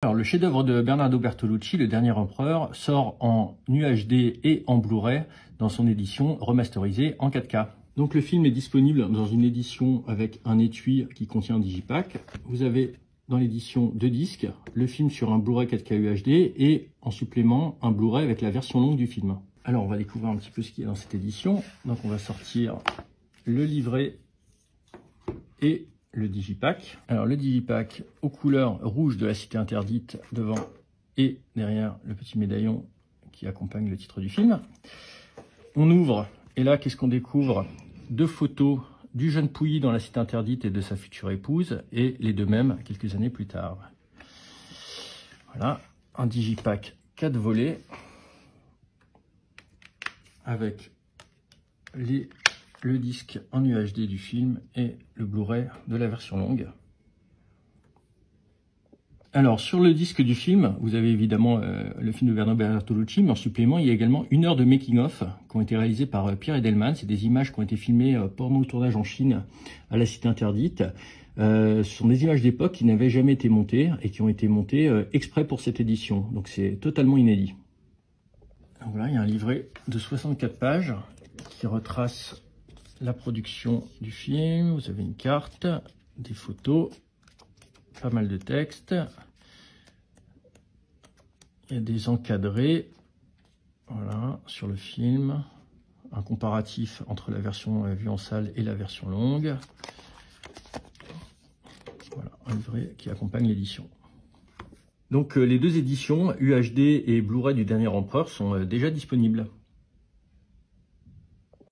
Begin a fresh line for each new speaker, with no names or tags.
Alors, le chef-d'œuvre de Bernardo Bertolucci, Le Dernier Empereur, sort en UHD et en Blu-ray dans son édition remasterisée en 4K. Donc le film est disponible dans une édition avec un étui qui contient un digipack. Vous avez dans l'édition 2 disques, le film sur un Blu-ray 4K UHD et en supplément un Blu-ray avec la version longue du film. Alors on va découvrir un petit peu ce qu'il y a dans cette édition. Donc on va sortir le livret et le digipack. Alors le digipack aux couleurs rouge de la Cité Interdite devant et derrière le petit médaillon qui accompagne le titre du film. On ouvre et là qu'est-ce qu'on découvre? 2 photos du jeune Pouilly dans la Cité Interdite et de sa future épouse, et les deux mêmes quelques années plus tard. Voilà, un digipack 4 volets avec le disque en UHD du film et le Blu-ray de la version longue. Alors, sur le disque du film, vous avez évidemment le film de Bernardo Bertolucci, mais en supplément, il y a également 1 heure de making-of qui ont été réalisés par Pierre Edelman. C'est des images qui ont été filmées pendant le tournage en Chine à la Cité Interdite. Ce sont des images d'époque qui n'avaient jamais été montées et qui ont été montées exprès pour cette édition. Donc, c'est totalement inédit. Donc, voilà, il y a un livret de 64 pages qui retrace la production du film. Vous avez une carte, des photos, pas mal de textes. Il y a des encadrés, voilà, sur le film, un comparatif entre la version vue en salle et la version longue. Voilà, un livret qui accompagne l'édition. Donc les 2 éditions UHD et Blu-ray du Dernier Empereur sont déjà disponibles.